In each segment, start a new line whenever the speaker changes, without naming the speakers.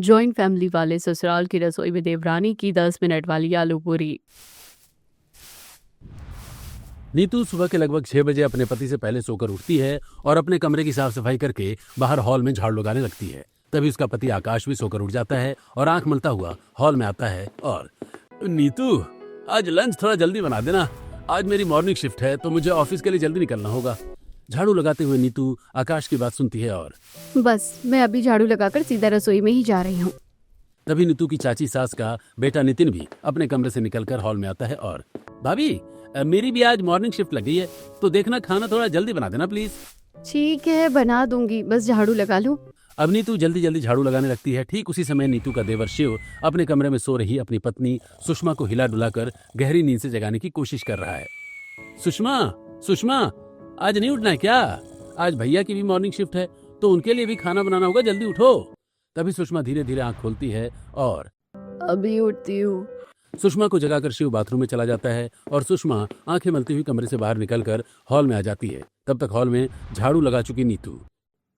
Joint family वाले ससुराल की रसोई में देवरानी की 10 मिनट वाली आलू पूरी।
नीतू सुबह के लगभग 6 बजे अपने पति से पहले सोकर उठती है और अपने कमरे की साफ सफाई करके बाहर हॉल में झाड़ू लगाने लगती है। तभी उसका पति आकाश भी सोकर उठ जाता है और आंख मलता हुआ हॉल में आता है और नीतू, आज लंच थोड़ा जल्दी बना देना, आज मेरी मॉर्निंग शिफ्ट है तो मुझे ऑफिस के लिए जल्दी निकलना होगा। झाड़ू लगाते हुए नीतू आकाश की बात सुनती है और
बस मैं अभी झाड़ू लगाकर सीधा रसोई में ही जा रही हूँ।
तभी नीतू की चाची सास का बेटा नितिन भी अपने कमरे से निकलकर हॉल में आता है और भाभी, मेरी भी आज मॉर्निंग शिफ्ट लगी है तो देखना खाना थोड़ा जल्दी बना देना प्लीज।
ठीक है, बना दूंगी, बस झाड़ू लगा लूं।
अब नीतू जल्दी जल्दी झाड़ू लगाने लगती है। ठीक उसी समय नीतू का देवर शिव अपने कमरे में सो रही अपनी पत्नी सुषमा को हिला डुलाकर गहरी नींद से जगाने की कोशिश कर रहा है। सुषमा, सुषमा, आज नहीं उठना है क्या? आज भैया की भी मॉर्निंग शिफ्ट है तो उनके लिए भी खाना बनाना होगा, जल्दी उठो। तभी सुषमा धीरे धीरे आंख खोलती है और
अभी उठती हूँ।
सुषमा को जगाकर शिव बाथरूम में चला जाता है और सुषमा आंखें मलती हुई कमरे से बाहर निकलकर हॉल में आ जाती है। तब तक हॉल में झाड़ू लगा चुकी नीतू।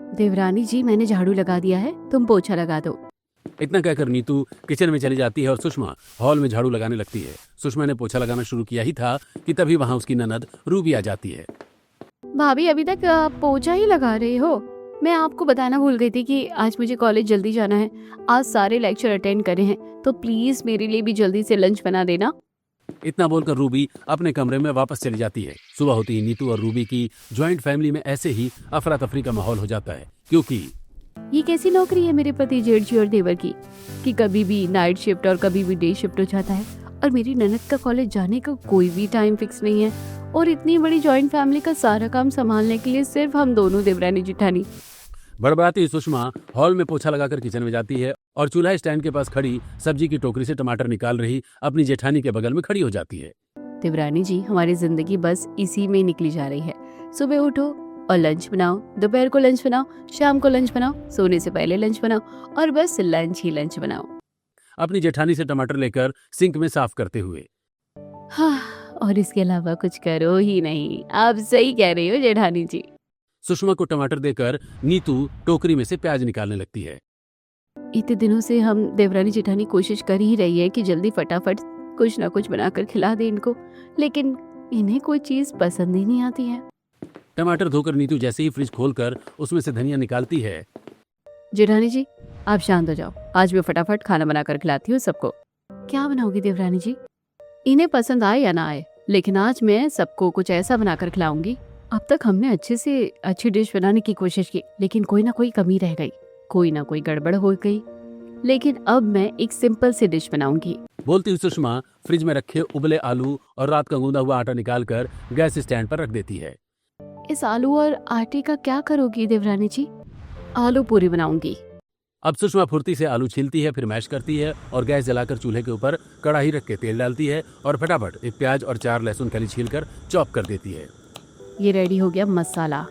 देवरानी जी, मैंने झाड़ू लगा दिया है, तुम पोछा लगा दो।
इतना कहकर नीतू किचन में चली जाती है और सुषमा हॉल में झाड़ू लगाने लगती है। सुषमा ने पोछा लगाना शुरू किया ही था कि तभी वहां उसकी ननद रूबी आ जाती है।
भाभी, अभी तक आप पोछा ही लगा रहे हो? मैं आपको बताना भूल गई थी कि आज मुझे कॉलेज जल्दी जाना है। आज सारे लेक्चर अटेंड करे हैं तो प्लीज मेरे लिए भी जल्दी से लंच बना देना।
इतना बोलकर रूबी अपने कमरे में वापस चली जाती है। सुबह होती ही नीतू और रूबी की ज्वाइंट फैमिली में ऐसे ही अफरा तफरी का माहौल हो जाता है, क्योंकि
ये कैसी नौकरी है मेरे पति जेठ जी और देवर की कि कभी भी नाइट शिफ्ट और कभी भी डे शिफ्ट हो जाता है और मेरी ननद का कॉलेज जाने का कोई भी टाइम फिक्स नहीं है और इतनी बड़ी ज्वाइंट फैमिली का सारा काम संभालने के लिए सिर्फ हम दोनों देवरानी जिठानी।
बड़बड़ाती सुषमा हॉल में पोछा लगाकर किचन में जाती है और चूल्हा स्टैंड के पास खड़ी सब्जी की टोकरी से टमाटर निकाल रही अपनी जेठानी के बगल में खड़ी हो जाती है।
देवरानी जी, हमारी जिंदगी बस इसी में निकली जा रही है। सुबह उठो और लंच बनाओ, दोपहर को लंच बनाओ, शाम को लंच बनाओ, सोने से पहले लंच बनाओ और बस लंच ही लंच बनाओ।
अपनी जेठानी से टमाटर लेकर सिंक में साफ करते हुए
हाँ, और इसके अलावा कुछ करो ही नहीं। आप सही कह रही हो जेठानी जी।
सुषमा को टमाटर देकर नीतू टोकरी में से प्याज निकालने लगती है।
इतने दिनों से हम देवरानी जेठानी कोशिश कर ही रही है कि जल्दी फटाफट कुछ ना कुछ बनाकर खिला दे इनको, लेकिन इन्हें कोई चीज पसंद ही नहीं आती है।
टमाटर धोकर नीतू जैसे ही फ्रिज खोलकर उसमें से धनिया निकालती है।
जेठानी जी, आप शांत हो जाओ, आज मैं फटाफट खाना बनाकर खिलाती हूँ सबको। क्या बनाओगी देवरानी जी? इन्हें पसंद आए या ना आए, लेकिन आज मैं सबको कुछ ऐसा बनाकर खिलाऊंगी। अब तक हमने अच्छे से अच्छी डिश बनाने की कोशिश की, लेकिन कोई ना कोई कमी रह गई, कोई ना कोई गड़बड़ हो गई। लेकिन अब मैं एक सिंपल सी डिश बनाऊंगी।
बोलती हुई सुषमा फ्रिज में रखे उबले आलू और रात का गूंदा हुआ आटा निकालकर गैस स्टैंड पर रख देती है।
इस आलू और आटे का क्या करोगी देवरानी जी? आलू पूरी बनाऊंगी।
अब सुषमा फुर्ती से आलू छीलती है, फिर मैश करती है और गैस जलाकर चूल्हे के ऊपर कढ़ाई रख के तेल डालती है और फटाफट एक प्याज और 4 लहसुन कली छीलकर चॉप कर देती है।
ये रेडी हो गया मसाला।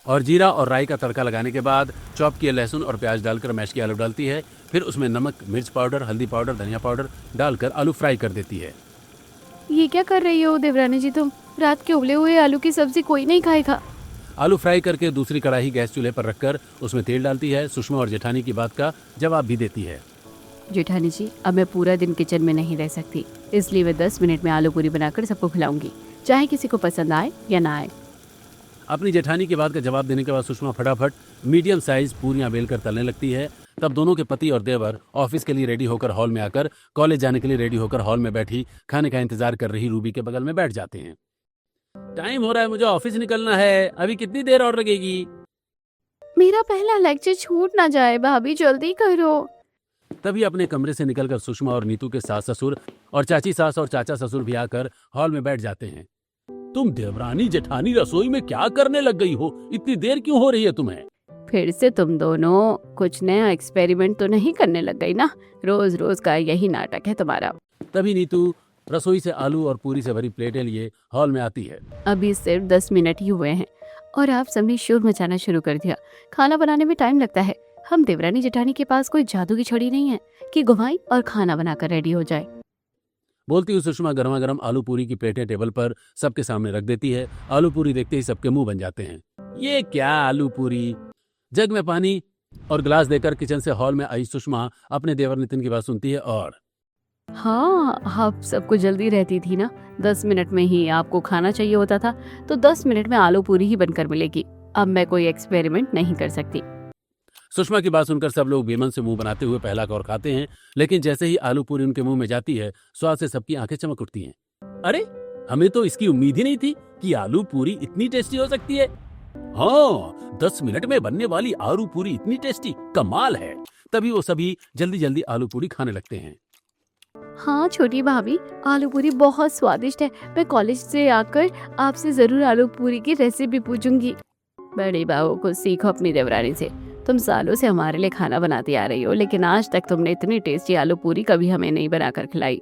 और जीरा और राई का तड़का लगाने के बाद चॉप किए लहसुन और प्याज डालकर मैश किए आलू डालती है। फिर उसमें नमक, मिर्च पाउडर, हल्दी पाउडर, धनिया पाउडर डालकर आलू फ्राई कर देती है।
ये क्या कर रही हो देवरानी जी तुम? रात के उबले हुए आलू की सब्जी कोई नहीं खाएगा।
आलू फ्राई करके दूसरी कढ़ाई गैस चूल्हे पर रखकर उसमें तेल डालती है। सुषमा और जेठानी की बात का जवाब भी देती है।
जेठानी जी, अब मैं पूरा दिन किचन में नहीं रह सकती, इसलिए मैं 10 मिनट में आलू पूरी बनाकर सबको खिलाऊंगी, चाहे किसी को पसंद आए या ना आए।
अपनी जेठानी की बात का जवाब देने के बाद सुषमा फटाफट मीडियम साइज पूरियां बेलकर तलने लगती है। तब दोनों के पति और देवर ऑफिस के लिए रेडी होकर हॉल में आकर कॉलेज जाने के लिए रेडी होकर हॉल में बैठी खाने का इंतजार कर रही रूबी के बगल में बैठ जाते हैं। टाइम हो रहा है, मुझे ऑफिस निकलना है, अभी कितनी देर और लगेगी?
मेरा पहला लेक्चर छूट ना जाए भाभी, जल्दी करो।
तभी अपने कमरे से निकलकर सुषमा और नीतू के सास ससुर और चाची सास और चाचा ससुर भी आकर हॉल में बैठ जाते हैं। तुम देवरानी जेठानी रसोई में क्या करने लग गई हो? इतनी देर क्यों हो रही है तुम्हें?
फिर से तुम दोनों कुछ नया एक्सपेरिमेंट तो नहीं करने लग गई ना? रोज रोज का यही नाटक है तुम्हारा।
तभी नीतू रसोई से आलू और पूरी से भरी प्लेटें लिए हॉल में आती है।
अभी सिर्फ 10 मिनट ही हुए हैं और आप सबने शोर मचाना शुरू कर दिया। खाना बनाने में टाइम लगता है। हम देवरानी जेठानी के पास कोई जादू की छड़ी नहीं है कि घुमाई और खाना बनाकर रेडी हो जाए।
बोलती हुई सुषमा गर्मा गर्म आलू पूरी की प्लेटें टेबल पर सबके सामने रख देती है। आलू पूरी देखते ही सबके मुंह बन जाते हैं। ये क्या आलू पूरी? जग में पानी, और गिलास देकर किचन से हॉल में आई सुषमा अपने देवर नितिन की बात सुनती है और
हाँ, आप सबको जल्दी रहती थी ना, 10 मिनट में ही आपको खाना चाहिए होता था, तो 10 मिनट में आलू पूरी ही बनकर मिलेगी। अब मैं कोई एक्सपेरिमेंट नहीं कर सकती।
सुषमा की बात सुनकर सब लोग बेमन से मुंह बनाते हुए पहला कौर खाते हैं, लेकिन जैसे ही आलू पूरी उनके मुंह में जाती है, स्वाद से सबकी आंखें चमक उठती हैं। अरे, हमें तो इसकी उम्मीद ही नहीं थी कि आलू पूरी इतनी टेस्टी हो सकती है। हाँ, 10 मिनट में बनने वाली आलू पूरी इतनी टेस्टी, कमाल है। तभी वो सभी जल्दी जल्दी आलू पूरी खाने लगते हैं।
हाँ छोटी भाभी, आलू पूरी बहुत स्वादिष्ट है। मैं कॉलेज से आकर आपसे जरूर आलू पूरी की रेसिपी पूछूंगी। बड़ी बहू को सीखो अपनी देवरानी से। तुम सालों से हमारे लिए खाना बनाती आ रही हो, लेकिन आज तक तुमने इतनी टेस्टी आलू पूरी कभी हमें नहीं बनाकर खिलाई।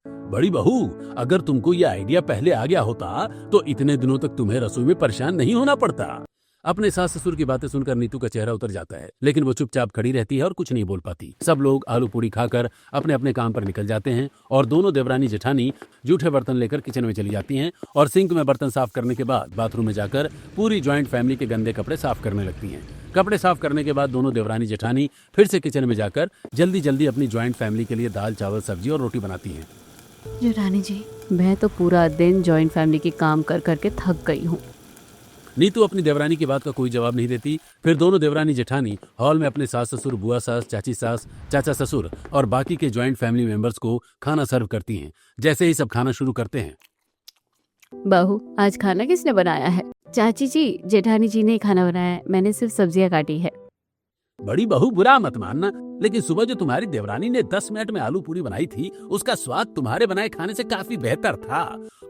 बड़ी बहू, अगर तुमको ये आइडिया पहले आ गया होता तो इतने दिनों तक तुम्हें रसोई में परेशान नहीं होना पड़ता। अपने सास ससुर की बातें सुनकर नीतू का चेहरा उतर जाता है, लेकिन वो चुपचाप खड़ी रहती है और कुछ नहीं बोल पाती। सब लोग आलू पूरी खाकर अपने अपने काम पर निकल जाते हैं और दोनों देवरानी जेठानी जूठे बर्तन लेकर किचन में चली जाती हैं और सिंक में बर्तन साफ करने के बाद बाथरूम में जाकर पूरी ज्वाइंट फैमिली के गंदे कपड़े साफ करने लगती हैं। कपड़े साफ करने के बाद दोनों देवरानी जेठानी फिर से किचन में जाकर जल्दी जल्दी अपनी ज्वाइंट फैमिली के लिए दाल चावल सब्जी और रोटी बनाती हैं।
जेठानी जी, मैं तो पूरा दिन जॉइंट फैमिली के काम कर करके थक गई हूँ।
नीतू अपनी देवरानी की बात का कोई जवाब नहीं देती। फिर दोनों देवरानी जेठानी हॉल में अपने सास ससुर, बुआ सास, चाची सास, चाचा ससुर और बाकी के ज्वाइंट फैमिली मेंबर्स को खाना सर्व करती हैं। जैसे ही सब खाना शुरू करते हैं,
बहू, आज खाना किसने बनाया है? चाची जी, जेठानी जी ने खाना बनाया है, मैंने सिर्फ सब्जियां काटी है।
बड़ी बहू बुरा मत मानना, लेकिन सुबह जो तुम्हारी देवरानी ने 10 मिनट में आलू पूरी बनाई थी, उसका स्वाद तुम्हारे बनाए खाने से काफी बेहतर था।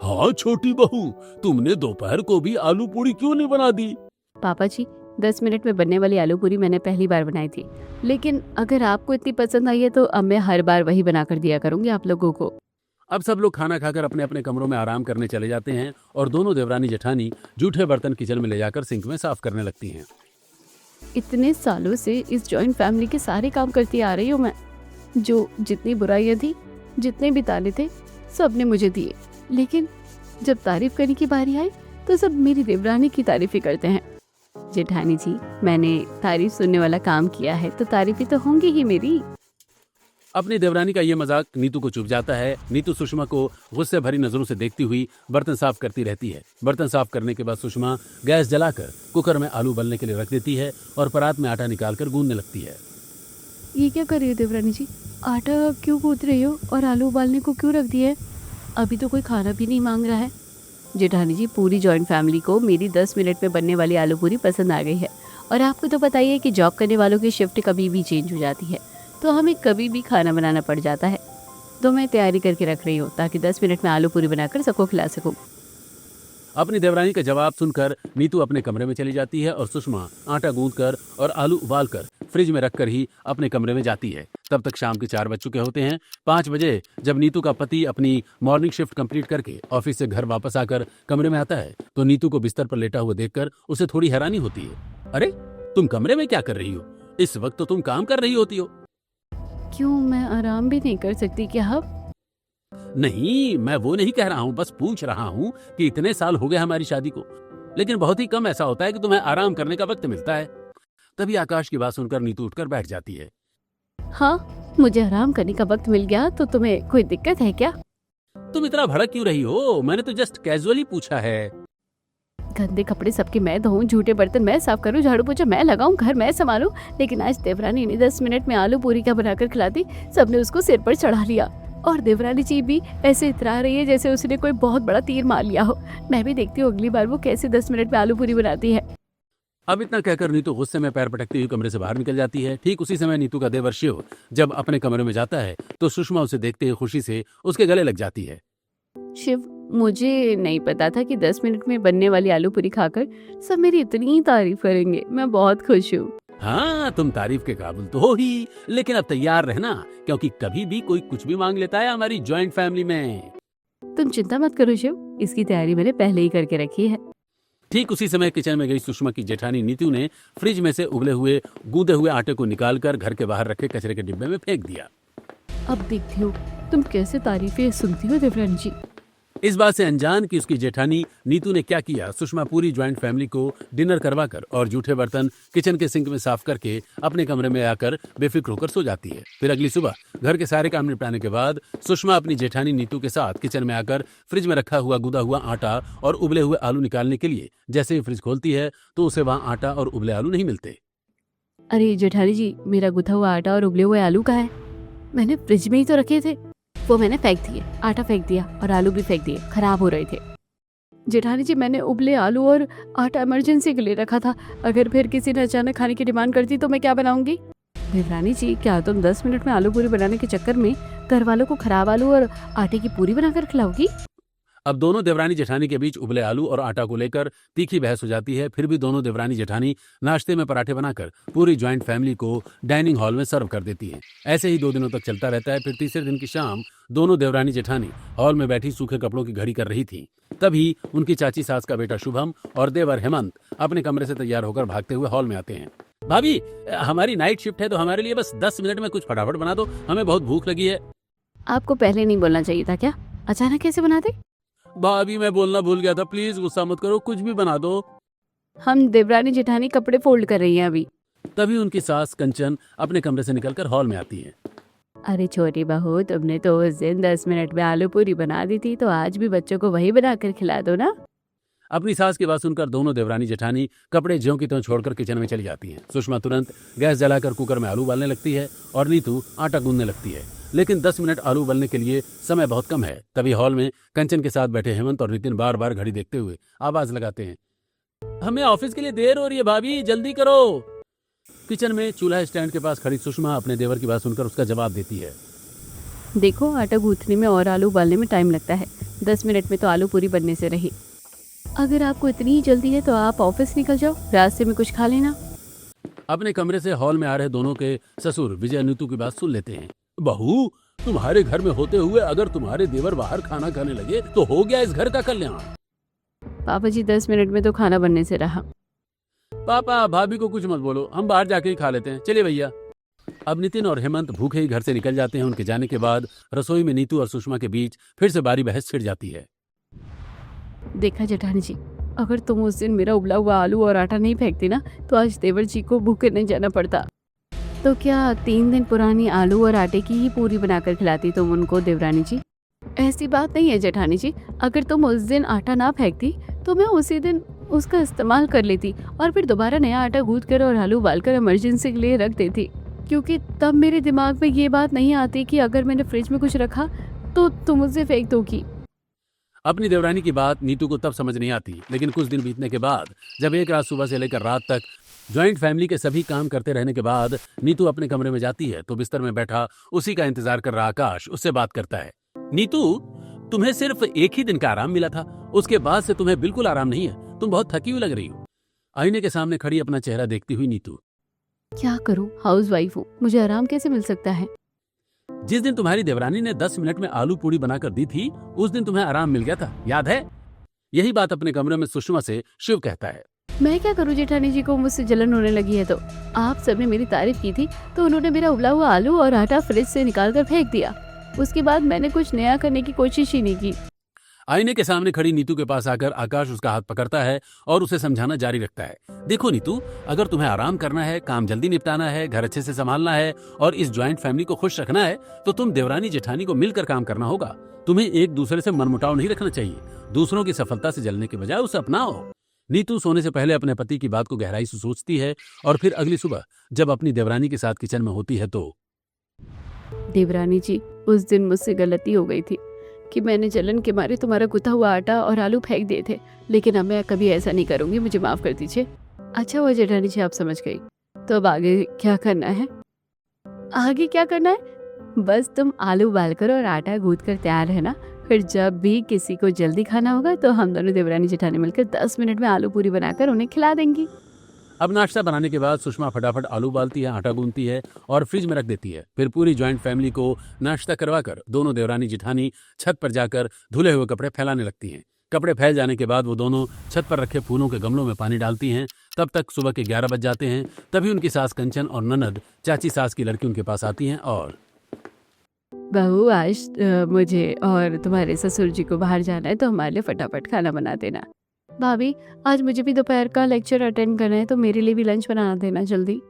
हाँ छोटी बहू, तुमने दोपहर को भी आलू पूरी क्यों नहीं बना दी?
पापा जी, 10 मिनट में बनने वाली आलू पूरी मैंने पहली बार बनाई थी, लेकिन अगर आपको इतनी पसंद आई है तो अब मैं हर बार वही बनाकर दिया करूंगी आप लोगों को।
अब सब लोग खाना खाकर अपने अपने कमरों में आराम करने चले जाते हैं और दोनों देवरानी जेठानी जूठे बर्तन किचन में ले जाकर सिंक में साफ करने लगती हैं।
इतने सालों से इस जॉइंट फैमिली के सारे काम करती आ रही हूँ मैं। जो जितनी बुराइयां थी, जितने भी ताने थे, सब ने मुझे दिए, लेकिन जब तारीफ करने की बारी आई तो सब मेरी देवरानी की तारीफ ही करते हैं। जेठानी जी, मैंने तारीफ सुनने वाला काम किया है तो तारीफी तो होंगी ही मेरी।
अपनी देवरानी का ये मजाक नीतू को चुभ जाता है। नीतू सुषमा को गुस्से भरी नजरों से देखती हुई बर्तन साफ करती रहती है। बर्तन साफ करने के बाद सुषमा गैस जलाकर कुकर में आलू उबलने के लिए रख देती है और परात में आटा निकालकर गूंदने लगती है।
ये क्या कर रही हो देवरानी जी? आटा क्यों गूंथ रही हो और आलू उबालने को क्यों रख दिया है? अभी तो कोई खाना भी नहीं मांग रहा है। जेठानी जी, पूरी जॉइंट फैमिली को मेरी 10 मिनट में बनने वाली आलू पूरी पसंद आ गई है, और आपको तो पता ही है कि जॉब करने वालों की शिफ्ट कभी भी चेंज हो जाती है, तो हमें कभी भी खाना बनाना पड़ जाता है। तो मैं तैयारी करके रख रही हूँ ताकि 10 मिनट में आलू पूरी बनाकर सबको खिला सकूँ।
अपनी देवरानी का जवाब सुनकर नीतू अपने कमरे में चली जाती है और सुषमा आटा गूंथकर और आलू उबालकर फ्रिज में रखकर ही अपने कमरे में जाती है। तब तक शाम के 4 बज चुके होते हैं। 5 बजे जब नीतू का पति अपनी मॉर्निंग शिफ्ट कंप्लीट करके ऑफिस से घर वापस आकर कमरे में आता है तो नीतू को बिस्तर पर लेटा हुआ देखकर उसे थोड़ी हैरानी होती है। अरे, तुम कमरे में क्या कर रही हो? इस वक्त तो तुम काम कर रही होती हो।
क्यों, मैं आराम भी नहीं कर सकती क्या अब?
नहीं, मैं वो नहीं कह रहा हूँ, बस पूछ रहा हूँ कि इतने साल हो गए हमारी शादी को, लेकिन बहुत ही कम ऐसा होता है कि तुम्हें आराम करने का वक्त मिलता है। तभी आकाश की बात सुनकर नीतू उठकर बैठ जाती है।
हाँ, मुझे आराम करने का वक्त मिल गया तो तुम्हें कोई दिक्कत है क्या?
तुम इतना भड़क क्यों रही हो? मैंने तो जस्ट कैजुअली पूछा है।
गंदे कपड़े सबके मैं धोऊं, झूठे बर्तन मैं साफ करूं, झाड़ू पोछा मैं लगाऊं, घर मैं संभालूं, लेकिन आज देवरानी ने 10 मिनट में आलू पूरी का बनाकर खिला दी। सबने उसको सिर पर चढ़ा लिया और देवरानी जी भी ऐसे इतरा रही है जैसे उसने कोई बहुत बड़ा तीर मार लिया हो। मैं भी देखती हूँ अगली बार वो कैसे 10 मिनट में आलू पूरी बनाती है।
अब इतना कहकर नीतू गुस्से में पैर पटकती हुई कमरे से बाहर निकल जाती है। ठीक उसी समय नीतू का देवर शिव जब अपने कमरे में जाता है तो सुषमा उसे देखते ही खुशी से उसके गले लग जाती है।
शिव, मुझे नहीं पता था कि 10 मिनट में बनने वाली आलू पूरी खाकर सब मेरी इतनी तारीफ करेंगे। मैं बहुत खुश हूँ।
हाँ, तुम तारीफ के काबिल तो हो ही, लेकिन अब तैयार रहना क्योंकि कभी भी कोई कुछ भी मांग लेता है हमारी जॉइंट फैमिली में।
तुम चिंता मत करो शिव, इसकी तैयारी मैंने पहले ही करके रखी है।
ठीक उसी समय किचन में गई सुषमा की जेठानी नीतू ने फ्रिज में से उबले हुए गूंदे हुए आटे को निकालकर घर के बाहर रखे कचरे के डिब्बे में फेंक दिया।
अब देखती हूँ तुम कैसे तारीफें सुनती हो देवरानी जी।
इस बात से अनजान कि उसकी जेठानी नीतू ने क्या किया, सुषमा पूरी ज्वाइंट फैमिली को डिनर करवाकर और जूठे बर्तन किचन के सिंक में साफ करके अपने कमरे में आकर बेफिक्र होकर सो जाती है। फिर अगली सुबह घर के सारे काम निपटाने के बाद सुषमा अपनी जेठानी नीतू के साथ किचन में आकर फ्रिज में रखा हुआ गुदा हुआ आटा और उबले हुए आलू निकालने के लिए जैसे ही फ्रिज खोलती है तो उसे वहां आटा और उबले आलू नहीं मिलते।
अरे जेठानी जी, मेरा गुथा हुआ आटा और उबले हुए आलू कहाँ है? मैंने फ्रिज में ही तो रखे थे। वो मैंने फेंक दिए, आटा फेंक दिया और आलू भी फेंक दिए, खराब हो रहे थे। जेठानी जी, मैंने उबले आलू और आटा इमरजेंसी के लिए रखा था। अगर फिर किसी ने अचानक खाने की डिमांड करती तो मैं क्या बनाऊंगी? देवरानी जी, क्या तुम 10 मिनट में आलू पूरी बनाने के चक्कर में घर वालों को खराब आलू और आटे की पूरी बनाकर खिलाओगी?
अब दोनों देवरानी जेठानी के बीच उबले आलू और आटा को लेकर तीखी बहस हो जाती है। फिर भी दोनों देवरानी जेठानी नाश्ते में पराठे बनाकर पूरी ज्वाइंट फैमिली को डाइनिंग हॉल में सर्व कर देती हैं। ऐसे ही 2 दिनों तक चलता रहता है। फिर तीसरे दिन की शाम दोनों देवरानी जेठानी हॉल में बैठी सूखे कपड़ों की घड़ी कर रही थी। तभी उनकी चाची सास का बेटा शुभम और देवर हेमंत अपने कमरे से तैयार होकर भागते हुए हॉल में आते हैं। भाभी, हमारी नाइट शिफ्ट है तो हमारे लिए बस 10 मिनट में कुछ फटाफट बना दो, हमें बहुत भूख लगी है।
आपको पहले नहीं बोलना चाहिए था क्या? अचानक कैसे बना दे?
भाभी, मैं बोलना भूल गया था, प्लीज गुस्सा मत करो, कुछ भी बना दो।
हम देवरानी जेठानी कपड़े फोल्ड कर रही हैं अभी।
तभी उनकी सास कंचन अपने कमरे से निकलकर हॉल में आती है।
अरे छोटी बहू, तुमने तो उस दिन 10 मिनट में आलू पूरी बना दी थी, तो आज भी बच्चों को वही बनाकर खिला दो ना।
अपनी सास की बात सुनकर दोनों देवरानी जेठानी कपड़े ज्यों की त्यों छोड़कर किचन में चली जाती हैं। सुषमा तुरंत गैस जलाकर कुकर में आलू उबालने लगती है और नीतू आटा गूंदने लगती है। लेकिन 10 मिनट आलू उबलने के लिए समय बहुत कम है। तभी हॉल में कंचन के साथ बैठे हेमंत और नितिन बार बार घड़ी देखते हुए आवाज लगाते हैं, हमें ऑफिस के लिए देर हो रही है भाभी, जल्दी करो। किचन में चूल्हा स्टैंड के पास खड़ी सुषमा अपने देवर की बात सुनकर उसका जवाब देती है,
देखो, आटा गूंथने में और आलू उबालने में टाइम लगता है। 10 मिनट में तो आलू पूरी बनने से रही। अगर आपको इतनी ही जल्दी है तो आप ऑफिस निकल जाओ, रास्ते में कुछ खा लेना।
अपने कमरे से हॉल में आ रहे दोनों के ससुर विजय नीतू की बात सुन लेते हैं। बहू, तुम्हारे घर में होते हुए अगर तुम्हारे देवर बाहर खाना खाने लगे तो हो गया इस घर का कल्याण।
पापा जी, 10 मिनट में तो खाना बनने से रहा।
पापा, भाभी को कुछ मत बोलो, हम बाहर जाके ही खा लेते हैं, चलिए भैया। अब नितिन और हेमंत भूखे ही घर से निकल जाते हैं। उनके जाने के बाद रसोई में नीतू और सुषमा के बीच फिर से बारी बहस छिड़ जाती है।
देखा जेठानी जी, अगर तुम उस दिन मेरा उबला हुआ आलू और आटा नहीं फेंकती ना, तो आज देवर जी को भूखे नहीं जाना पड़ता। तो क्या 3 दिन पुरानी आलू और आटे की ही पूरी बनाकर खिलाती तुम उनको देवरानी जी? ऐसी बात नहीं है जेठानी जी, अगर तुम उस दिन आटा ना फेंकती तो मैं उसी दिन उसका इस्तेमाल कर लेती और फिर दोबारा नया आटा गूंथ कर और आलू उबाल कर इमरजेंसी के लिए रख देती, क्योंकि तब मेरे दिमाग में ये बात नहीं आती कि अगर मैंने फ्रिज में कुछ रखा तो तुम उसे फेंक दोगी।
अपनी देवरानी की बात नीतू को तब समझ नहीं आती, लेकिन कुछ दिन बीतने के बाद जब एक रात सुबह से लेकर रात तक ज्वाइंट फैमिली के सभी काम करते रहने के बाद नीतू अपने कमरे में जाती है तो बिस्तर में बैठा उसी का इंतजार कर रहा आकाश उससे बात करता है। नीतू, तुम्हें सिर्फ एक ही दिन का आराम मिला था, उसके बाद से तुम्हें बिल्कुल आराम नहीं है, तुम बहुत थकी हुई लग रही हो। आईने के सामने खड़ी अपना चेहरा देखती हुई नीतू,
क्या करूं, हाउसवाइफ हूँ, मुझे आराम कैसे मिल सकता है?
जिस दिन तुम्हारी देवरानी ने 10 मिनट में आलू पूड़ी बनाकर दी थी उस दिन तुम्हें आराम मिल गया था, याद है? यही बात अपने कमरे में सुषमा से शिव कहता है।
मैं क्या करूं जेठानी जी को मुझसे जलन होने लगी है तो। आप सबने मेरी तारीफ की थी तो उन्होंने मेरा उबला हुआ आलू और आटा फ्रिज से निकाल कर फेंक दिया। उसके बाद मैंने कुछ नया करने की कोशिश ही नहीं की।
आईने के सामने खड़ी नीतू के पास आकर आकाश उसका हाथ पकड़ता है और उसे समझाना जारी रखता है। देखो नीतू, अगर तुम्हें आराम करना है, काम जल्दी निपटाना है, घर अच्छे से संभालना है और इस ज्वाइंट फैमिली को खुश रखना है तो तुम देवरानी जेठानी को मिलकर काम करना होगा। तुम्हें एक दूसरे से मनमुटाव नहीं रखना चाहिए, दूसरों की सफलता से जलने के बजाय उसे अपनाओ। नीतू सोने से पहले अपने पति की बात को गहराई से सोचती है और फिर अगली सुबह जब अपनी देवरानी के साथ किचन में होती है तो,
देवरानी जी, उस दिन मुझसे गलती हो गई थी कि मैंने जलन के मारे तुम्हारा गुथा हुआ आटा और आलू फेंक दिए थे, लेकिन अब मैं कभी ऐसा नहीं करूंगी, मुझे माफ कर दीजिए। अच्छा हुआ जेठानी जी आप समझ गई। तो अब आगे क्या करना है? आगे क्या करना है? बस तुम आलू उबाल कर और आटा गूंथ कर तैयार रहना, फिर जब भी किसी को जल्दी खाना होगा तो हम दोनों देवरानी जेठानी मिलकर 10 मिनट में आलू पूरी बनाकर उन्हें खिला देंगी।
अब नाश्ता बनाने के बाद सुषमा फटाफट आलू उबालती है, आटा गूंथती है और फ्रिज में रख देती है। फिर पूरी ज्वाइंट फैमिली को नाश्ता करवाकर दोनों देवरानी जेठानी छत पर जाकर धुले हुए कपड़े फैलाने लगती हैं। कपड़े फैल जाने के बाद वो दोनों छत पर रखे फूलों के गमलों में पानी डालती हैं। तब तक सुबह के 11 बज जाते हैं। तभी उनकी सास कंचन और ननद चाची सास की लड़की उनके पास आती हैं और
बहू आज मुझे और तुम्हारे ससुर जी को बाहर जाना है, तो हमारे लिए फटाफट खाना बना देना। भाभी, आज मुझे भी दोपहर का लेक्चर अटेंड करना है, तो मेरे लिए भी लंच बना देना जल्दी।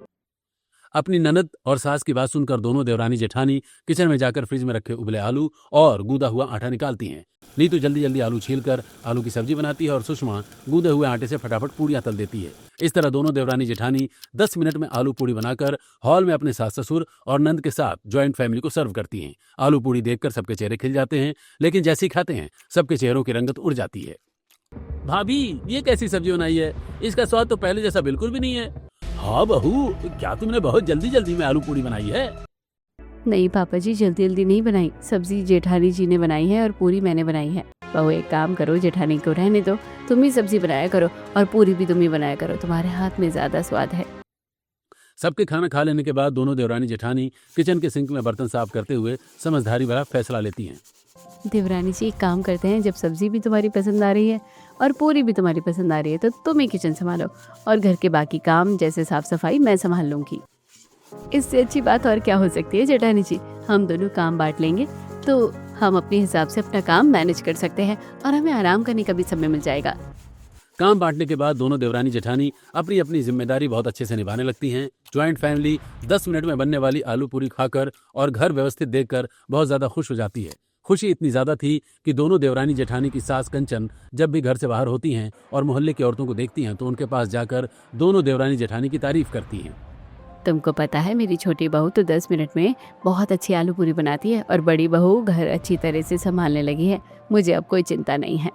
अपनी ननद और सास की बात सुनकर दोनों देवरानी जेठानी किचन में जाकर फ्रिज में रखे उबले आलू और गूदा हुआ आटा निकालती हैं। नीतू जल्दी जल्दी आलू छीलकर आलू की सब्जी बनाती है और सुषमा गूदे हुए आटे से फटाफट पूड़ियां तल देती है। इस तरह दोनों देवरानी जेठानी 10 मिनट में आलू पूड़ी बनाकर हॉल में अपने सास ससुर और नंद के साथ ज्वाइंट फैमिली को सर्व करती हैं। आलू पूड़ी देखकर सबके चेहरे खिल जाते हैं, लेकिन जैसे ही खाते हैं सबके चेहरों की रंगत उड़ जाती है। भाभी, ये कैसी सब्जी बनाई है? इसका स्वाद तो पहले जैसा बिल्कुल भी नहीं है। हाँ बहू, क्या तुमने बहुत जल्दी जल्दी में आलू पूड़ी बनाई है?
नहीं पापा जी, जल्दी जल्दी नहीं बनाई, सब्जी जेठानी जी ने बनाई है और पूरी मैंने बनाई है। बहू एक काम करो, जेठानी को रहने दो, तुम ही सब्जी बनाया करो और पूरी भी तुम ही बनाया करो, तुम्हारे हाथ में ज्यादा स्वाद है।
सबके खाना खा लेने के बाद दोनों देवरानी जेठानी किचन के सिंक में बर्तन साफ करते हुए समझदारी वाला फैसला लेती हैं।
देवरानी जी एक काम करते हैं, जब सब्जी भी तुम्हारी पसंद आ रही है और पूरी भी तुम्हारी पसंद आ रही है, तो तुम ही किचन संभालो और घर के बाकी काम जैसे साफ सफाई मैं संभाल लूंगी। इससे अच्छी बात और क्या हो सकती है जेठानी जी? हम दोनों काम बांट लेंगे तो हम अपने हिसाब से अपना काम मैनेज कर सकते हैं और हमें आराम करने का भी समय मिल जाएगा।
काम बांटने के बाद दोनों देवरानी जेठानी अपनी अपनी जिम्मेदारी बहुत अच्छे से निभाने लगती हैं। ज्वाइंट फैमिली 10 मिनट में बनने वाली आलू पूरी खाकर और घर व्यवस्थित देखकर बहुत ज्यादा खुश हो जाती है। खुशी इतनी ज्यादा थी कि दोनों देवरानी जेठानी की सास कंचन जब भी घर से बाहर होती हैं और मोहल्ले की औरतों को देखती हैं तो उनके पास जाकर दोनों देवरानी जेठानी की तारीफ करती हैं।
तुमको पता है, मेरी छोटी बहू तो 10 मिनट में बहुत अच्छी आलू पूरी बनाती है और बड़ी बहू घर अच्छी तरह से संभालने लगी है, मुझे अब कोई चिंता नहीं है।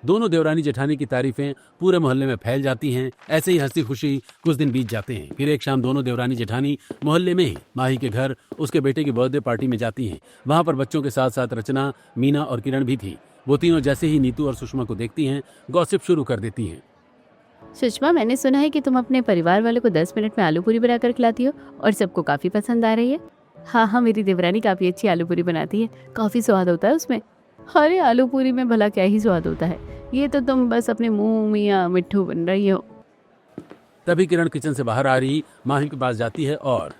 दोनों देवरानी जेठानी की तारीफें पूरे मोहल्ले में फैल जाती हैं। ऐसे ही हंसी खुशी कुछ दिन बीत जाते हैं। फिर एक शाम दोनों देवरानी जेठानी मोहल्ले में ही माही के घर उसके बेटे की बर्थडे पार्टी में जाती हैं। वहां पर बच्चों के साथ साथ रचना, मीना और किरण भी थी। वो तीनों जैसे ही नीतू और सुषमा को देखती हैं गॉसिप शुरू कर देती हैं।
सुषमा, मैंने सुना है कि तुम अपने परिवार वालों को 10 मिनट में आलू पूरी बनाकर खिलाती हो और सबको काफी पसंद आ रही है। हाँ हाँ, मेरी देवरानी काफी अच्छी आलू पूरी बनाती है, काफी स्वाद होता है उसमें। अरे आलू पूरी में भला क्या ही स्वाद होता है, ये तो तुम बस अपने मुंह मियाँ मिट्ठू बन रही हो।
तभी किरण किचन से बाहर आ रही माही के पास जाती है और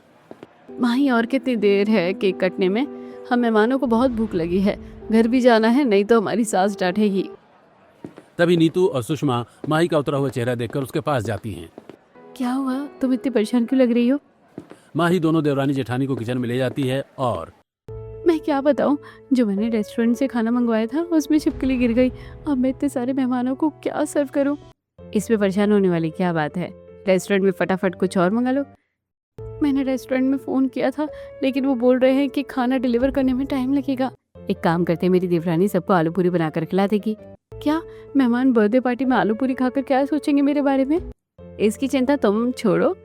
माही, और कितनी देर है केक कटने में? हम मेहमानों को बहुत भूख लगी है, घर भी जाना है, नहीं तो हमारी सास डांटेगी।
तभी नीतू और सुषमा माही का उतरा हुआ चेहरा देखकर उसके पास जाती हैं।
क्या हुआ, तुम इतनी परेशान क्यों लग रही हो?
माही दोनों देवरानी जेठानी को किचन में ले जाती है और
मैं क्या बताऊं, जो मैंने रेस्टोरेंट से खाना मंगवाया था उसमें छिपकली गिर गई। अब मैं इतने सारे मेहमानों को क्या सर्व करूं? इसमें परेशान होने वाली क्या बात है, रेस्टोरेंट में फटाफट कुछ और मंगा लो। मैंने रेस्टोरेंट में फ़ोन किया था, लेकिन वो बोल रहे हैं कि खाना डिलीवर करने में टाइम लगेगा। एक काम करते हैं, मेरी देवरानी सबको आलू पूरी बनाकर खिला देगी। क्या मेहमान बर्थडे पार्टी में आलू पूरी खाकर क्या सोचेंगे मेरे बारे में? इसकी चिंता तुम छोड़ो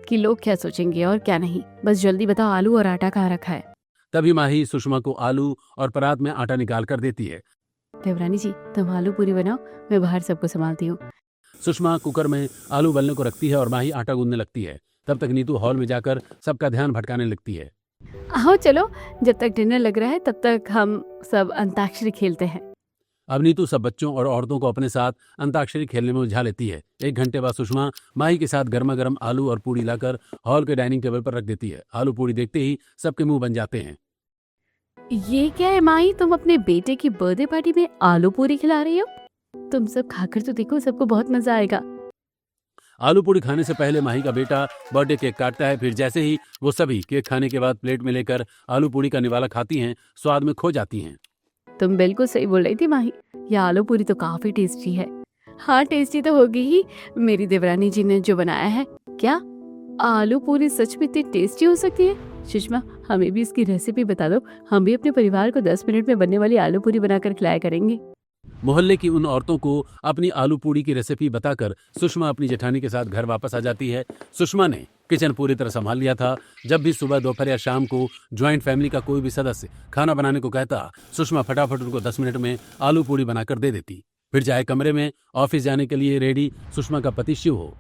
कि लोग क्या सोचेंगे और क्या नहीं, बस जल्दी बताओ आलू और आटा कहाँ रखा है।
तभी माही सुषमा को आलू और परात में आटा निकाल कर देती है।
देवरानी जी, तुम आलू पूरी बनाओ, मैं बाहर सबको संभालती हूँ।
सुषमा कुकर में आलू उबलने को रखती है और माही आटा गूंदने लगती है। तब तक नीतू हॉल में जाकर सबका ध्यान भटकाने लगती है।
आओ चलो, जब तक डिनर लग रहा है तब तक हम सब अंताक्षरी खेलते हैं।
अब नीतू सब बच्चों और औरतों को अपने साथ अंताक्षरी खेलने में उलझा लेती है। 1 घंटे बाद सुषमा माही के साथ गर्मा गर्म आलू और पूड़ी लाकर हॉल के डाइनिंग टेबल पर रख देती है। आलू पूड़ी देखते ही सबके मुंह बन जाते हैं।
ये क्या है माही, तुम अपने बेटे की बर्थडे पार्टी में आलू पूरी खिला रही हो? तुम सब खाकर तो देखो, सबको बहुत मजा आएगा।
आलू पूड़ी खाने से पहले माही का बेटा बर्थडे केक काटता है। फिर जैसे ही वो सभी केक खाने के बाद प्लेट में लेकर आलू पूड़ी का निवाला खाती हैं, स्वाद में खो जाती हैं।
तुम बिल्कुल सही बोल रही थी माही, यह आलू पूरी तो काफी टेस्टी है। हाँ, टेस्टी तो होगी ही, मेरी देवरानी जी ने जो बनाया है। क्या आलू पूरी सच में इतनी टेस्टी हो सकती है? सुषमा, हमें भी इसकी रेसिपी बता दो, हम भी अपने परिवार को 10 मिनट में बनने वाली आलू पूरी बनाकर खिलाया करेंगे।
मोहल्ले की उन औरतों को अपनी आलू पूड़ी की रेसिपी बताकर सुषमा अपनी जेठानी के साथ घर वापस आ जाती है। सुषमा ने किचन पूरी तरह संभाल लिया था। जब भी सुबह, दोपहर या शाम को ज्वाइंट फैमिली का कोई भी सदस्य खाना बनाने को कहता, सुषमा फटाफट उनको 10 मिनट में आलू पूड़ी बनाकर दे देती। फिर चाहे कमरे में ऑफिस जाने के लिए रेडी सुषमा का पति शिव हो,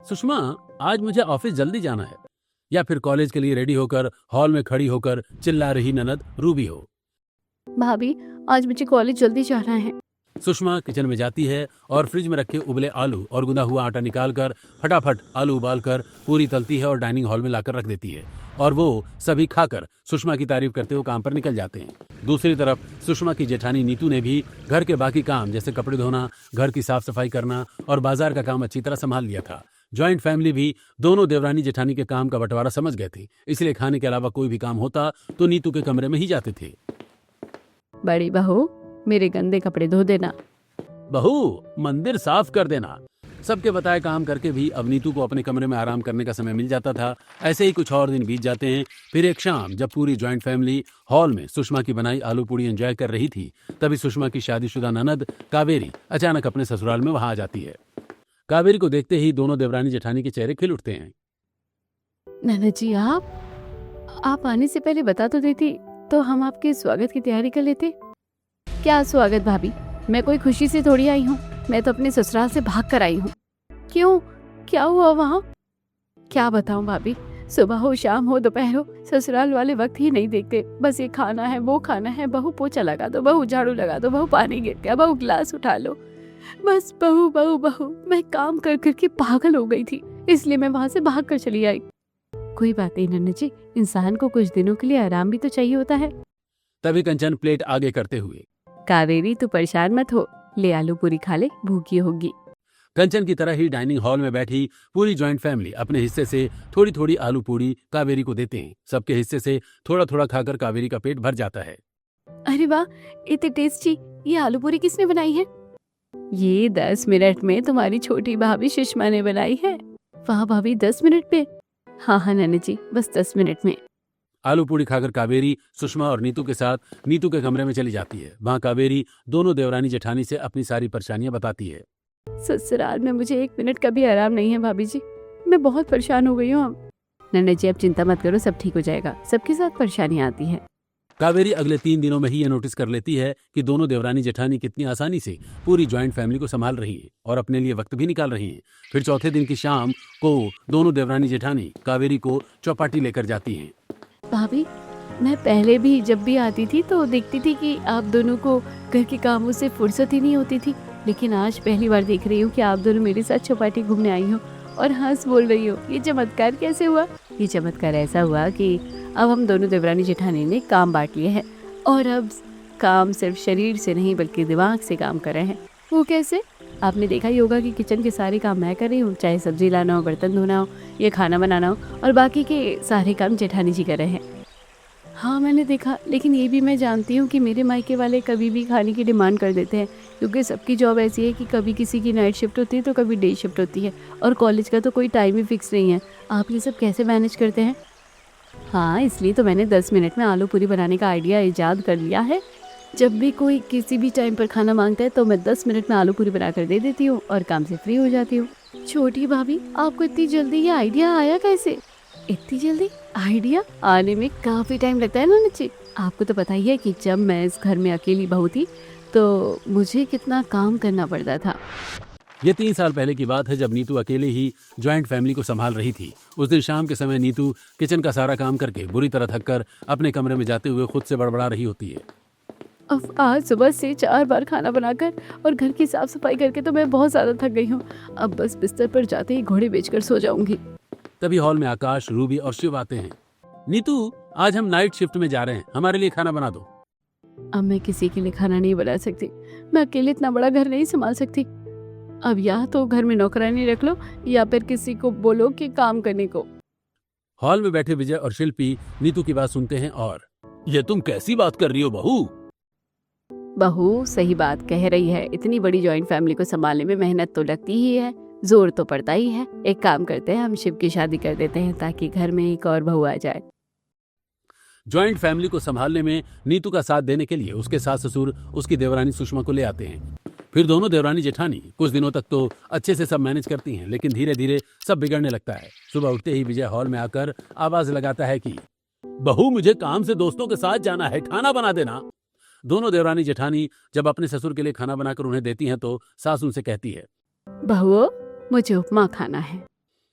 सुषमा आज मुझे ऑफिस जल्दी जाना है, या फिर कॉलेज के लिए रेडी होकर हॉल में खड़ी होकर चिल्ला रही ननद रूबी हो,
भाभी आज मुझे कॉलेज जल्दी जाना है।
सुषमा किचन में जाती है और फ्रिज में रखे उबले आलू और गुना हुआ आटा निकालकर फटाफट आलू उबालकर पूरी तलती है और डाइनिंग हॉल में लाकर रख देती है। और वो सभी खाकर सुषमा की तारीफ करते हुए काम पर निकल जाते हैं। दूसरी तरफ सुषमा की जेठानी नीतू ने भी घर के बाकी काम जैसे कपड़े धोना, घर की साफ सफाई करना और बाजार का काम अच्छी तरह संभाल लिया था। जॉइंट फैमिली भी दोनों देवरानी जेठानी के काम का बंटवारा समझ गए थे, इसलिए खाने के अलावा कोई भी काम होता तो नीतू के कमरे में ही जाते थे।
बड़ी बहू, मेरे गंदे कपड़े धो देना।
बहू, मंदिर साफ कर देना। सबके बताए काम करके भी अब नीतू को अपने कमरे में आराम करने का समय मिल जाता था। ऐसे ही कुछ और दिन बीत जाते हैं। फिर एक शाम जब पूरी जॉइंट फैमिली हॉल में सुषमा की बनाई आलू पूड़ी एंजॉय कर रही थी, तभी सुषमा की शादीशुदा ननद कावेरी अचानक अपने ससुराल में वहां आ जाती है। कावेरी को देखते ही दोनों देवरानी जेठानी के चेहरे खिल उठते हैं।
ननद जी, आप आने से पहले बता तो देती तो हम आपके स्वागत की तैयारी कर लेते। क्या स्वागत भाभी, मैं कोई खुशी से थोड़ी आई हूँ, मैं तो अपने ससुराल से भाग कर आई हूँ। क्यों, क्या हुआ वहाँ? क्या बताऊँ भाभी, सुबह हो शाम हो दोपहर हो, ससुराल वाले वक्त ही नहीं देखते। बस ये खाना है, वो खाना है, बहू पोछा लगा दो, बहू झाड़ू लगा दो, बहू पानी गिर गया, बहू गिलास उठा लो। बस बहू बहू बहू। मैं काम कर करके पागल हो गई थी, इसलिए मैं वहाँ से भाग कर चली आई। कोई बात नहीं नन्ना जी, इंसान को कुछ दिनों के लिए आराम भी तो चाहिए होता है।
तभी कंचन प्लेट आगे करते हुए,
कावेरी तू परेशान मत हो, ले आलू पूरी खा ले, भूखी होगी।
कंचन की तरह ही डाइनिंग हॉल में बैठी पूरी जॉइंट फैमिली अपने हिस्से से थोड़ी थोड़ी आलू पूड़ी कावेरी को देते हैं। सबके हिस्से से थोड़ा थोड़ा खाकर कावेरी का पेट भर जाता है।
अरे वाह, इतनी टेस्टी, ये आलू पूरी किसने बनाई है? ये 10 मिनट में तुम्हारी छोटी भाभी सुषमा ने बनाई है। वाह भाभी, 10 मिनट में? हाँ हाँ नन्ना जी, बस 10 मिनट में।
आलू पूड़ी खाकर कावेरी सुषमा और नीतू के साथ नीतू के कमरे में चली जाती है। वहां कावेरी दोनों देवरानी जेठानी से अपनी सारी परेशानियां बताती है।
ससुराल में मुझे 1 मिनट का भी आराम नहीं है भाभी जी, मैं बहुत परेशान हो गई हूँ। अब नन्ना जी, अब चिंता मत करो, सब ठीक हो जाएगा। सबके साथ परेशानियां आती है।
कावेरी अगले 3 दिनों में ही ये नोटिस कर लेती है कि दोनों देवरानी जेठानी कितनी आसानी से पूरी जॉइंट फैमिली को संभाल रही है और अपने लिए वक्त भी निकाल रही हैं। फिर चौथे दिन की शाम को दोनों देवरानी जेठानी कावेरी को चौपाटी लेकर जाती हैं।
भाभी, मैं पहले भी जब भी आती थी तो देखती थी कि आप दोनों को घर के कामों से फुर्सत ही नहीं होती थी, लेकिन आज पहली बार देख रही हूँ कि आप दोनों मेरे साथ चौपाटी घूमने आई हो और हंस बोल रही हो। ये चमत्कार कैसे हुआ? ये चमत्कार ऐसा हुआ कि अब हम दोनों देवरानी जेठानी ने काम बांट लिए हैं और अब काम सिर्फ शरीर से नहीं बल्कि दिमाग से काम कर रहे हैं। वो कैसे? आपने देखा ही होगा कि किचन के सारे काम मैं कर रही हूँ, चाहे सब्जी लाना हो, बर्तन धोना हो या खाना बनाना हो, और बाकी के सारे काम जेठानी जी कर रहे हैं। हाँ मैंने देखा, लेकिन ये भी मैं जानती हूँ कि मेरे मायके वाले कभी भी खाने की डिमांड कर देते हैं, क्योंकि सबकी जॉब ऐसी है कि कभी किसी की नाइट शिफ्ट होती है तो कभी डे शिफ्ट होती है, और कॉलेज का तो कोई टाइम ही फिक्स नहीं है। आप ये सब कैसे मैनेज करते हैं? हाँ, इसलिए तो मैंने 10 मिनट में आलू पूरी बनाने का आइडिया ईजाद कर लिया है। जब भी कोई किसी भी टाइम पर खाना मांगता है तो मैं 10 मिनट में आलू पूरी बना कर दे देती हूँ और काम से फ्री हो जाती हूँ। छोटी भाभी, आपको इतनी जल्दी ये आइडिया आया कैसे? इतनी जल्दी आइडिया आने में काफ़ी टाइम लगता है ना नीचे। आपको तो पता ही है कि जब मैं इस घर में अकेली बहू थी तो मुझे कितना काम करना पड़ता था।
ये 3 साल पहले की बात है जब नीतू अकेले ही ज्वाइंट फैमिली को संभाल रही थी। उस दिन शाम के समय नीतू किचन का सारा काम करके बुरी तरह थककर अपने कमरे में जाते हुए खुद से बड़बड़ा रही होती है।
अब आज सुबह से 4 बार खाना बनाकर और घर की साफ सफाई करके तो मैं बहुत ज़्यादा थक गई हूँ। अब बस बिस्तर पर जाते ही घोड़े बेचकर सो जाऊंगी।
तभी हॉल में आकाश, रूबी और शिव आते हैं। नीतू, आज हम नाइट शिफ्ट में जा रहे हैं, हमारे लिए खाना बना दो।
अब मैं किसी के लिए खाना नहीं बना सकती, मैं अकेले इतना बड़ा घर नहीं संभाल सकती। अब या तो घर में नौकरानी रख लो या फिर किसी को बोलो कि काम करने को।
हॉल में बैठे विजय और शिल्पी नीतू की बात सुनते हैं और ये तुम कैसी बात कर रही हो बहू?
बहू सही बात कह रही है, इतनी बड़ी जॉइंट फैमिली को संभालने में मेहनत तो लगती ही है, जोर तो पड़ता ही है। एक काम करते हैं, हम शिव की शादी कर देते हैं ताकि घर में एक और बहू आ जाए।
ज्वाइंट फैमिली को संभालने में नीतू का साथ देने के लिए उसके सास ससुर उसकी देवरानी सुषमा को ले आते हैं। फिर दोनों देवरानी जेठानी कुछ दिनों तक तो अच्छे से सब मैनेज करती हैं, लेकिन धीरे धीरे सब बिगड़ने लगता है। सुबह उठते ही विजय हॉल में आकर आवाज लगाता है कि बहू, मुझे काम से दोस्तों के साथ जाना है, खाना बना देना। दोनों देवरानी जेठानी जब अपने ससुर के लिए खाना बनाकर उन्हें देती हैं तो सास उनसे कहती है,
बहू मुझे उपमा खाना है।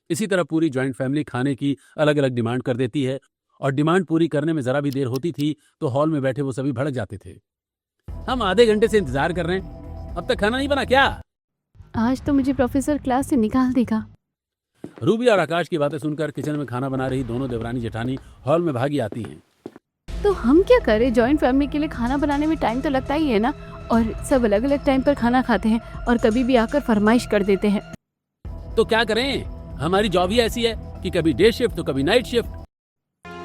इसी तरह पूरी ज्वाइंट फैमिली खाने की अलग अलग डिमांड कर देती है और डिमांड पूरी करने में जरा भी देर होती थी तो हॉल में बैठे वो सभी भड़क जाते थे। हम आधे घंटे से इंतजार कर रहे हैं, अब तक खाना नहीं बना क्या?
आज तो मुझे प्रोफेसर क्लास से निकाल देगा।
रूबी और आकाश की बातें सुनकर किचन में खाना बना रही दोनों देवरानी जेठानी हॉल में भागी आती हैं।
तो हम क्या करें, जॉइंट फैमिली के लिए खाना बनाने में टाइम तो लगता ही है ना, और सब अलग अलग टाइम पर खाना खाते हैं और कभी भी आकर फरमाइश कर देते हैं।
तो क्या करें, हमारी जॉब ही ऐसी है कि कभी डे शिफ्ट तो कभी नाइट शिफ्ट।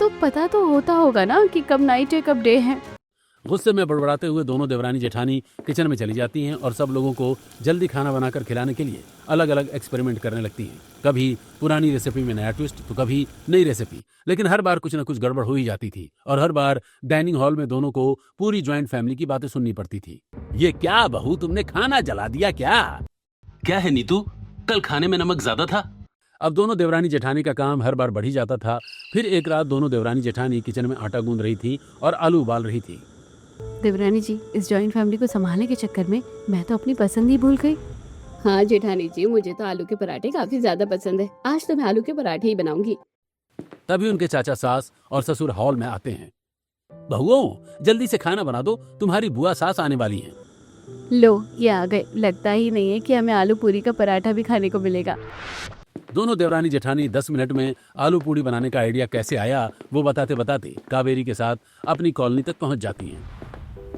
तो पता तो होता होगा ना कि कब नाइट है कब डे है।
गुस्से में बड़बड़ाते हुए दोनों देवरानी जेठानी किचन में चली जाती हैं और सब लोगों को जल्दी खाना बनाकर खिलाने के लिए अलग अलग एक्सपेरिमेंट करने लगती हैं। कभी पुरानी रेसिपी में नया ट्विस्ट तो कभी नई रेसिपी, लेकिन हर बार कुछ न कुछ गड़बड़ हो ही जाती थी और हर बार डाइनिंग हॉल में दोनों को पूरी ज्वाइंट फैमिली की बातें सुननी पड़ती थी। ये क्या बहू, तुमने खाना जला दिया क्या?
क्या है नीतू, कल खाने में नमक ज्यादा था।
अब दोनों देवरानी जेठानी का काम हर बार बढ़ ही जाता था। फिर एक रात दोनों देवरानी जेठानी किचन में आटा गूंद रही थी और आलू उबाल रही थी।
देवरानी जी, इस जॉइंट फैमिली को संभालने के चक्कर में मैं तो अपनी पसंद ही भूल गई। हाँ जेठानी जी, मुझे तो आलू के पराठे काफी ज्यादा पसंद है। आज तो मैं आलू के पराठे ही बनाऊंगी।
तभी उनके चाचा सास और ससुर हॉल में आते हैं। बहुओं, जल्दी से खाना बना दो, तुम्हारी बुआ सास आने वाली हैं।
लो, ये आ गए। लगता ही नहीं है कि हमें आलू पूरी का पराठा भी खाने को मिलेगा।
दोनों देवरानी जेठानी 10 मिनट में आलू पूड़ी बनाने का आइडिया कैसे आया वो बताते बताते कावेरी के साथ अपनी कॉलोनी तक पहुंच जाती हैं।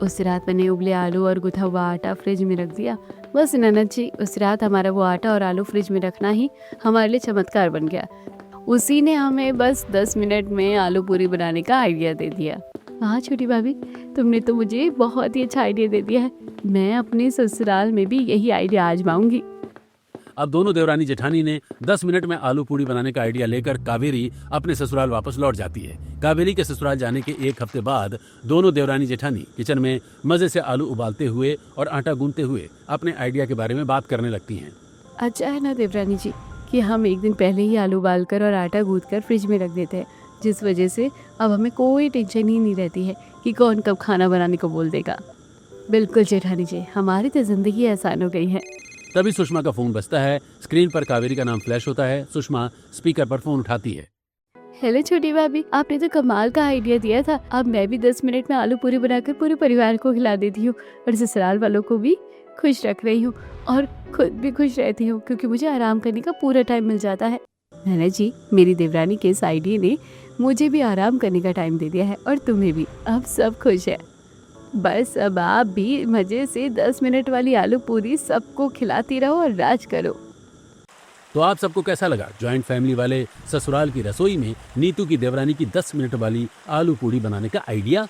उस रात मैंने उबले आलू और गुथा हुआ आटा फ्रिज में रख दिया। बस ननद जी, उस रात हमारा वो आटा और आलू फ्रिज में रखना ही हमारे लिए चमत्कार बन गया। उसी ने हमें बस 10 मिनट में आलू पूरी बनाने का आइडिया दे दिया। हाँ छोटी भाभी, तुमने तो मुझे बहुत ही अच्छा आइडिया दे दिया है। मैं अपने ससुराल में भी यही आइडिया आजमाऊंगी।
अब दोनों देवरानी जेठानी ने 10 मिनट में आलू पूड़ी बनाने का आइडिया लेकर कावेरी अपने ससुराल वापस लौट जाती है। कावेरी के ससुराल जाने के एक हफ्ते बाद दोनों देवरानी जेठानी किचन में मजे से आलू उबालते हुए और आटा गूंथते हुए अपने आइडिया के बारे में बात करने लगती हैं।
अच्छा है ना देवरानी जी कि हम एक दिन पहले ही आलू उबालकर और आटा गूंथकर फ्रिज में रख देते हैं, जिस वजह से अब हमें कोई टेंशन ही नहीं रहती है कि कौन कब खाना बनाने को बोल देगा। बिल्कुल जेठानी जी, हमारी तो जिंदगी आसान हो गई है।
तभी सुषमा का फोन बजता है। स्क्रीन पर कावेरी का नाम फ्लैश होता है। सुषमा स्पीकर पर फोन उठाती है।
हेलो छोटी भाभी, आपने तो कमाल का आइडिया दिया था। अब मैं भी 10 मिनट में आलू पूरी बनाकर पूरे परिवार को खिला देती हूँ और ससुराल वालों को भी खुश रख रही हूँ और खुद भी खुश रहती हूँ, क्योंकि मुझे आराम करने का पूरा टाइम मिल जाता है। नाना जी, मेरी देवरानी के इस आइडिया ने मुझे भी आराम करने का टाइम दे दिया है और तुम्हें भी। अब सब खुश है। बस अब आप भी मजे से 10 मिनट वाली आलू पूरी सबको खिलाती रहो और राज करो।
तो आप सबको कैसा लगा ज्वाइंट फैमिली वाले ससुराल की रसोई में नीतू की देवरानी की 10 मिनट वाली आलू पूड़ी बनाने का आइडिया?